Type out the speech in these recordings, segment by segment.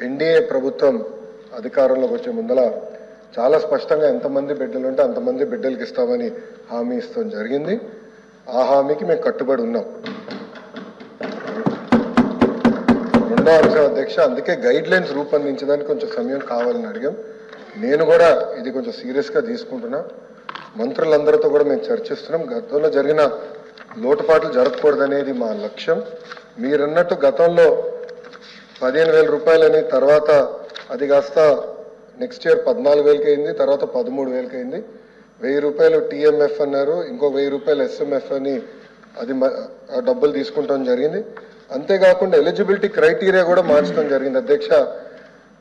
NDA ప్రభుత్వం అధికారంలోకి వచ్చే ముందల చాలా స్పష్టంగా ఎంతమంది బిడ్డలు ఉంటే అంతమంది బిడ్డలకి ఇస్తామని హామీ ఇస్తాం జరిగింది. ఆ హామీకి మేము కట్టుబడి ఉన్నాం. రెండో అంశం అధ్యక్ష, అందుకే గైడ్ లైన్స్ రూపొందించడానికి కొంచెం సమయం కావాలని అడిగాం. నేను కూడా ఇది కొంచెం సీరియస్గా తీసుకుంటున్నా. మంత్రులందరితో కూడా మేము చర్చిస్తున్నాం. గతంలో జరిగిన లోటుపాట్లు జరగకూడదనేది మా లక్ష్యం. మీరన్నట్టు గతంలో 15,000 రూపాయలని, తర్వాత అది కాస్త నెక్స్ట్ ఇయర్ 14,000కి అయింది, తర్వాత 13,000కి అయింది. 1,000 రూపాయలు టీఎంఎఫ్ అన్నారు, ఇంకో 1,000 రూపాయలు ఎస్ఎంఎఫ్ అని అది డబ్బులు తీసుకుంటాం జరిగింది. అంతేకాకుండా ఎలిజిబిలిటీ క్రైటీరియా కూడా మార్చడం జరిగింది అధ్యక్ష.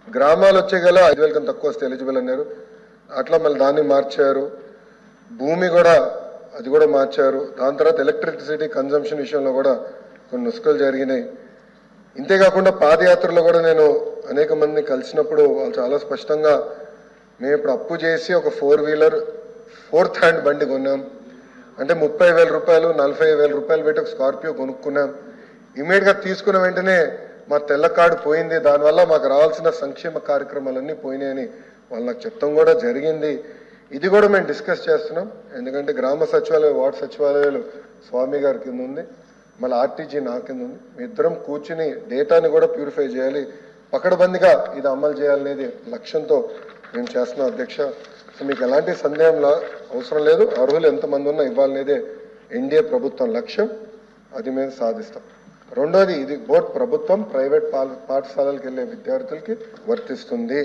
గ్రామాలు వచ్చే గల 5,000 కన్నా తక్కువ వస్తే ఎలిజిబుల్ అన్నారు, అట్లా మళ్ళీ దాన్ని మార్చారు. భూమి కూడా అది కూడా మార్చారు. దాని తర్వాత ఎలక్ట్రిసిటీ కన్జంప్షన్ విషయంలో కూడా కొన్ని నుసుకలు జరిగినాయి. ఇంతేకాకుండా పాదయాత్రలో కూడా నేను అనేక మందిని కలిసినప్పుడు వాళ్ళు చాలా స్పష్టంగా మేము ఇప్పుడు అప్పు చేసి ఒక 4-వీలర్ 4th హ్యాండ్ బండి కొన్నాం అంటే 30,000 రూపాయలు 40,000 రూపాయలు పెట్టి ఒక స్కార్పియో కొనుక్కున్నాం. ఇమీడియట్గా తీసుకున్న వెంటనే మా తెల్ల కార్డు పోయింది, దానివల్ల మాకు రావాల్సిన సంక్షేమ కార్యక్రమాలన్నీ పోయినాయని వాళ్ళు నాకు చెప్తాం కూడా జరిగింది. ఇది కూడా మేము డిస్కస్ చేస్తున్నాం. ఎందుకంటే గ్రామ సచివాలయ వార్డు సచివాలయాలు స్వామి గారి కింద ఉంది, మళ్ళీ ఆర్టీజీ నా కింద ఉంది. మీ ఇద్దరం కూర్చుని డేటాని కూడా ప్యూరిఫై చేయాలి, పకడ్బందీగా ఇది అమలు చేయాలనేది లక్ష్యంతో మేము చేస్తున్నాం అధ్యక్ష. సో మీకు ఎలాంటి సందేహంలా అవసరం లేదు. అర్హులు ఎంతమంది ఉన్నా ఇవ్వాలనేదే ఎన్డీఏ ప్రభుత్వం లక్ష్యం, అది మేము సాధిస్తాం. రెండోది, ఇది బోత్ ప్రభుత్వం ప్రైవేట్ పాఠశాలలకు వెళ్ళే విద్యార్థులకి వర్తిస్తుంది.